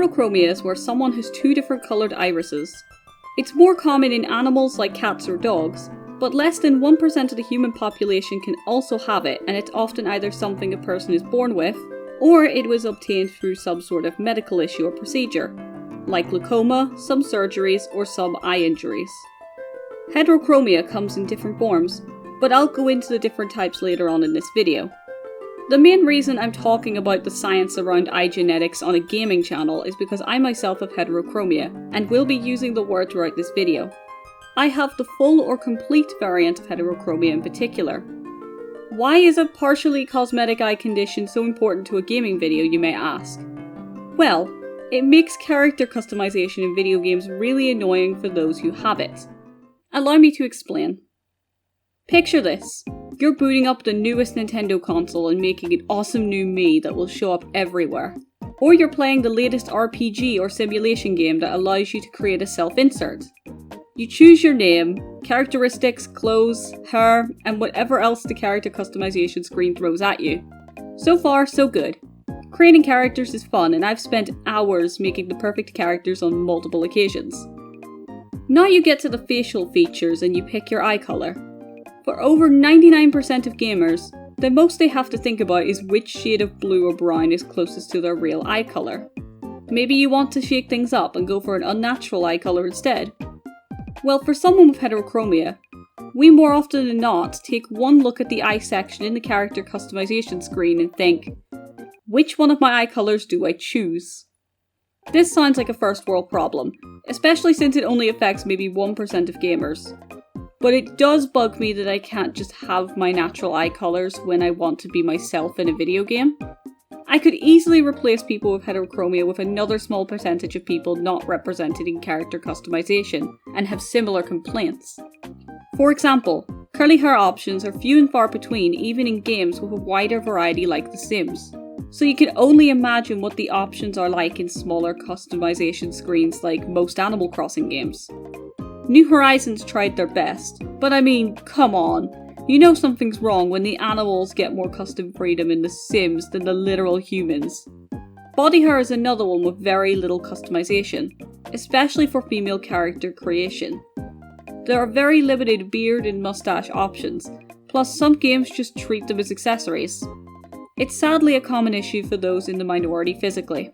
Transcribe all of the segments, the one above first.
Heterochromia is where someone has two different coloured irises. It's more common in animals like cats or dogs, but less than 1% of the human population can also have it, and it's often either something a person is born with, or it was obtained through some sort of medical issue or procedure, like glaucoma, some surgeries, or some eye injuries. Heterochromia comes in different forms, but I'll go into the different types later on in this video. The main reason I'm talking about the science around eye genetics on a gaming channel is because I myself have heterochromia, and will be using the word throughout this video. I have the full or complete variant of heterochromia in particular. Why is a partially cosmetic eye condition so important to a gaming video, you may ask? Well, it makes character customization in video games really annoying for those who have it. Allow me to explain. Picture this. You're booting up the newest Nintendo console and making an awesome new Mii that will show up everywhere. Or you're playing the latest RPG or simulation game that allows you to create a self-insert. You choose your name, characteristics, clothes, hair, and whatever else the character customization screen throws at you. So far, so good. Creating characters is fun, and I've spent hours making the perfect characters on multiple occasions. Now you get to the facial features and you pick your eye colour. For over 99% of gamers, the most they have to think about is which shade of blue or brown is closest to their real eye colour. Maybe you want to shake things up and go for an unnatural eye colour instead. Well, for someone with heterochromia, we more often than not take one look at the eye section in the character customization screen and think, which one of my eye colours do I choose? This sounds like a first world problem, especially since it only affects maybe 1% of gamers. But it does bug me that I can't just have my natural eye colours when I want to be myself in a video game. I could easily replace people with heterochromia with another small percentage of people not represented in character customization and have similar complaints. For example, curly hair options are few and far between even in games with a wider variety like The Sims. So you can only imagine what the options are like in smaller customization screens like most Animal Crossing games. New Horizons tried their best, but I mean, come on. You know something's wrong when the animals get more custom freedom in The Sims than the literal humans. Body hair is another one with very little customization, especially for female character creation. There are very limited beard and mustache options, plus some games just treat them as accessories. It's sadly a common issue for those in the minority physically.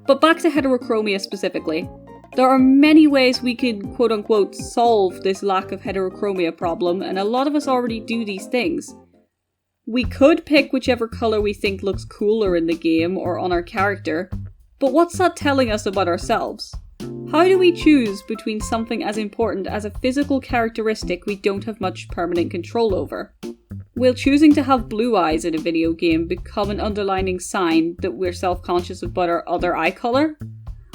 But back to heterochromia specifically. There are many ways we can quote-unquote solve this lack of heterochromia problem, and a lot of us already do these things. We could pick whichever colour we think looks cooler in the game or on our character, but what's that telling us about ourselves? How do we choose between something as important as a physical characteristic we don't have much permanent control over? Will choosing to have blue eyes in a video game become an underlining sign that we're self-conscious about our other eye colour?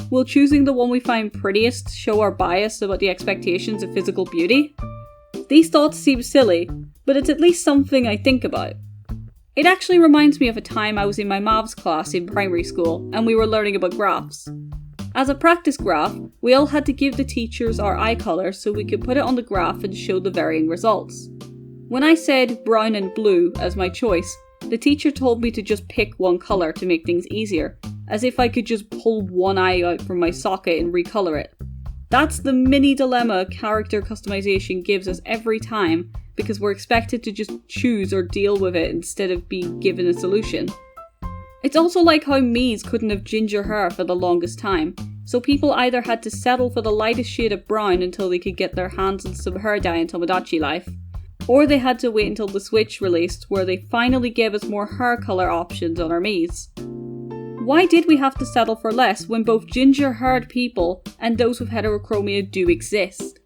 Will choosing the one we find prettiest show our bias about the expectations of physical beauty? These thoughts seem silly, but it's at least something I think about. It actually reminds me of a time I was in my maths class in primary school and we were learning about graphs. As a practice graph, we all had to give the teachers our eye colour so we could put it on the graph and show the varying results. When I said brown and blue as my choice, the teacher told me to just pick one colour to make things easier, as if I could just pull one eye out from my socket and recolour it. That's the mini dilemma character customization gives us every time, because we're expected to just choose or deal with it instead of being given a solution. It's also like how Miis couldn't have ginger hair for the longest time, so people either had to settle for the lightest shade of brown until they could get their hands on some hair dye in Tomodachi Life, or they had to wait until the Switch released where they finally gave us more hair colour options on our Miis. Why did we have to settle for less when both ginger-haired people and those with heterochromia do exist?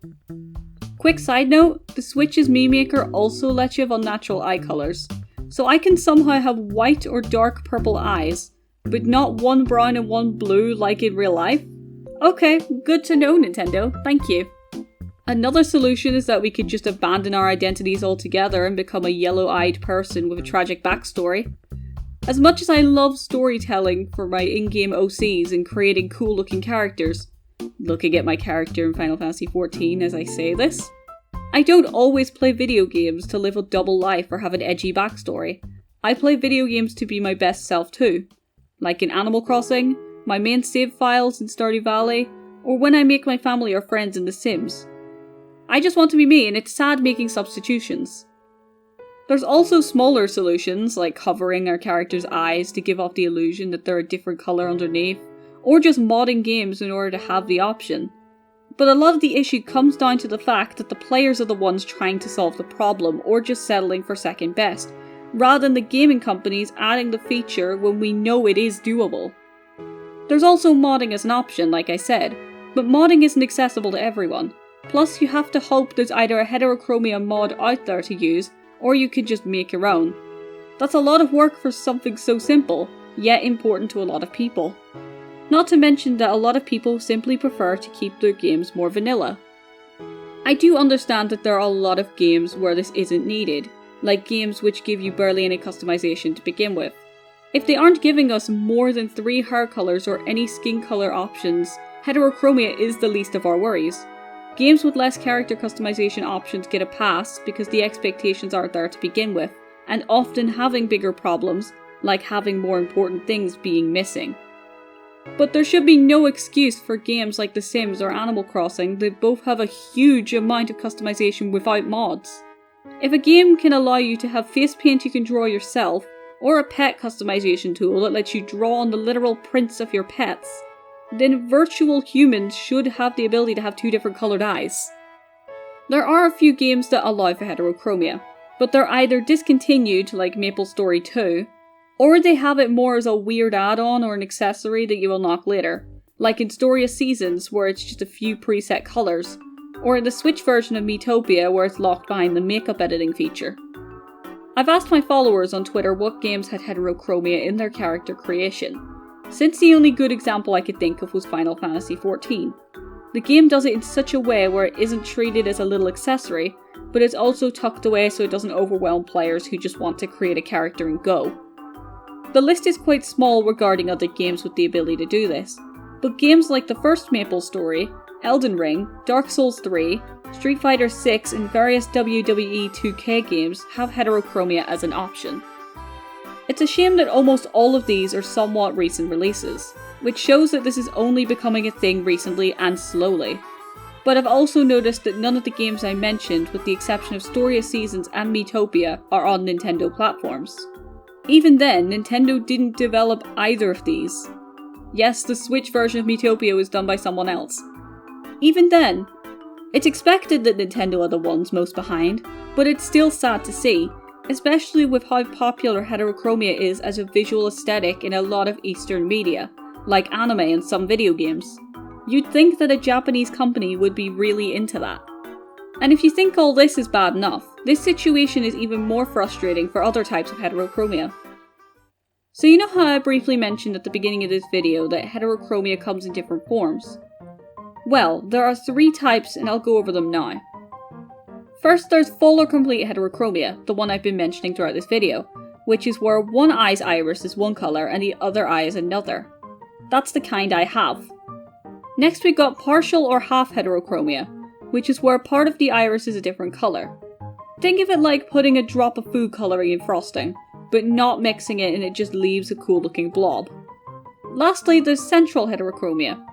Quick side note, the Switch's Mii Maker also lets you have unnatural eye colours, so I can somehow have white or dark purple eyes, but not one brown and one blue like in real life? Okay, good to know, Nintendo, thank you. Another solution is that we could just abandon our identities altogether and become a yellow-eyed person with a tragic backstory. As much as I love storytelling for my in-game OCs and creating cool-looking characters, looking at my character in Final Fantasy XIV as I say this, I don't always play video games to live a double life or have an edgy backstory. I play video games to be my best self too. Like in Animal Crossing, my main save files in Stardew Valley, or when I make my family or friends in The Sims. I just want to be me, and it's sad making substitutions. There's also smaller solutions, like covering our character's eyes to give off the illusion that they're a different colour underneath, or just modding games in order to have the option. But a lot of the issue comes down to the fact that the players are the ones trying to solve the problem, or just settling for second best, rather than the gaming companies adding the feature when we know it is doable. There's also modding as an option, like I said, but modding isn't accessible to everyone. Plus, you have to hope there's either a Heterochromia mod out there to use, or you could just make your own. That's a lot of work for something so simple, yet important to a lot of people. Not to mention that a lot of people simply prefer to keep their games more vanilla. I do understand that there are a lot of games where this isn't needed, like games which give you barely any customization to begin with. If they aren't giving us more than 3 hair colours or any skin colour options, Heterochromia is the least of our worries. Games with less character customization options get a pass because the expectations aren't there to begin with, and often having bigger problems, like having more important things being missing. But there should be no excuse for games like The Sims or Animal Crossing that both have a huge amount of customization without mods. If a game can allow you to have face paint you can draw yourself, or a pet customization tool that lets you draw on the literal prints of your pets, then virtual humans should have the ability to have 2 different coloured eyes. There are a few games that allow for Heterochromia, but they're either discontinued like MapleStory 2, or they have it more as a weird add-on or an accessory that you will knock later, like in Story of Seasons where it's just a few preset colours, or in the Switch version of Miitopia where it's locked behind the makeup editing feature. I've asked my followers on Twitter what games had Heterochromia in their character creation, since the only good example I could think of was Final Fantasy XIV. The game does it in such a way where it isn't treated as a little accessory, but it's also tucked away so it doesn't overwhelm players who just want to create a character and go. The list is quite small regarding other games with the ability to do this, but games like the first MapleStory, Elden Ring, Dark Souls 3, Street Fighter 6 and various WWE 2K games have Heterochromia as an option. It's a shame that almost all of these are somewhat recent releases, which shows that this is only becoming a thing recently and slowly. But I've also noticed that none of the games I mentioned, with the exception of Story of Seasons and Miitopia, are on Nintendo platforms. Even then, Nintendo didn't develop either of these. Yes, the Switch version of Miitopia was done by someone else. Even then, it's expected that Nintendo are the ones most behind, but it's still sad to see, especially with how popular Heterochromia is as a visual aesthetic in a lot of Eastern media, like anime and some video games. You'd think that a Japanese company would be really into that. And if you think all this is bad enough, this situation is even more frustrating for other types of Heterochromia. So you know how I briefly mentioned at the beginning of this video that Heterochromia comes in different forms? Well, there are 3 types and I'll go over them now. First, there's full or complete Heterochromia, the one I've been mentioning throughout this video, which is where one eye's iris is one colour and the other eye is another. That's the kind I have. Next we got partial or half Heterochromia, which is where part of the iris is a different colour. Think of it like putting a drop of food colouring in frosting, but not mixing it and it just leaves a cool looking blob. Lastly, there's central Heterochromia,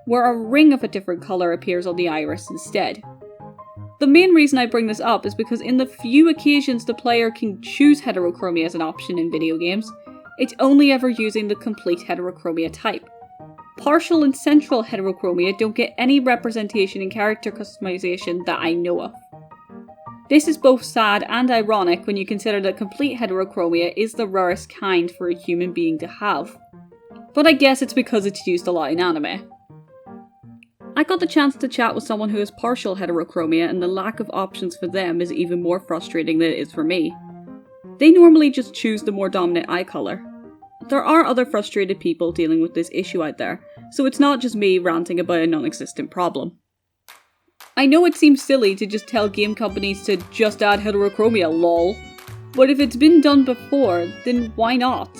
where a ring of a different colour appears on the iris instead. The main reason I bring this up is because in the few occasions the player can choose Heterochromia as an option in video games, it's only ever using the complete Heterochromia type. Partial and central Heterochromia don't get any representation in character customization that I know of. This is both sad and ironic when you consider that complete Heterochromia is the rarest kind for a human being to have. But I guess it's because it's used a lot in anime. I got the chance to chat with someone who has partial Heterochromia, and the lack of options for them is even more frustrating than it is for me. They normally just choose the more dominant eye colour. There are other frustrated people dealing with this issue out there, so it's not just me ranting about a non-existent problem. I know it seems silly to just tell game companies to just add Heterochromia, lol, but if it's been done before, then why not?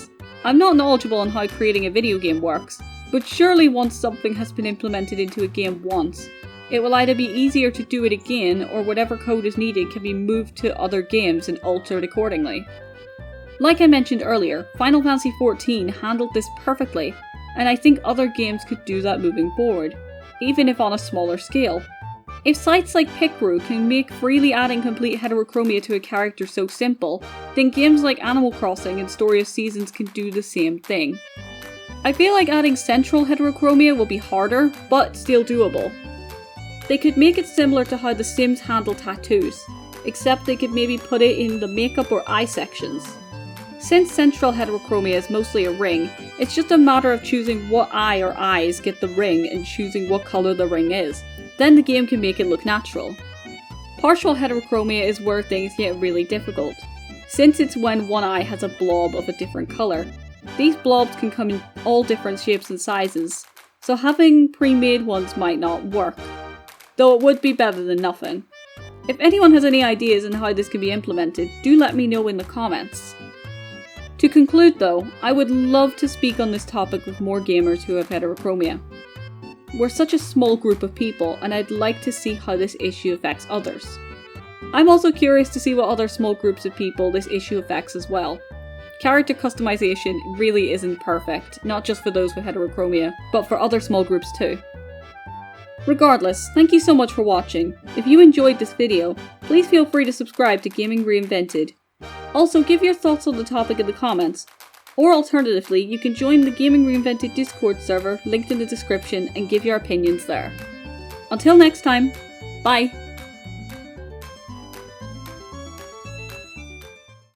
I'm not knowledgeable on how creating a video game works, but surely once something has been implemented into a game once, it will either be easier to do it again, or whatever code is needed can be moved to other games and altered accordingly. Like I mentioned earlier, Final Fantasy XIV handled this perfectly, and I think other games could do that moving forward, even if on a smaller scale. If sites like Picbrew can make freely adding complete heterochromia to a character so simple, then games like Animal Crossing and Story of Seasons can do the same thing. I feel like adding central heterochromia will be harder, but still doable. They could make it similar to how The Sims handle tattoos, except they could maybe put it in the makeup or eye sections. Since central heterochromia is mostly a ring, it's just a matter of choosing what eye or eyes get the ring and choosing what colour the ring is. Then the game can make it look natural. Partial heterochromia is where things get really difficult, since it's when one eye has a blob of a different colour. These blobs can come in all different shapes and sizes, so having pre-made ones might not work, though it would be better than nothing. If anyone has any ideas on how this can be implemented, do let me know in the comments. To conclude though, I would love to speak on this topic with more gamers who have heterochromia. We're such a small group of people, and I'd like to see how this issue affects others. I'm also curious to see what other small groups of people this issue affects as well. Character customization really isn't perfect, not just for those with heterochromia, but for other small groups too. Regardless, thank you so much for watching. If you enjoyed this video, please feel free to subscribe to Gaming Reinvented. Also, give your thoughts on the topic in the comments. Or alternatively, you can join the Gaming Reinvented Discord server linked in the description and give your opinions there. Until next time, bye!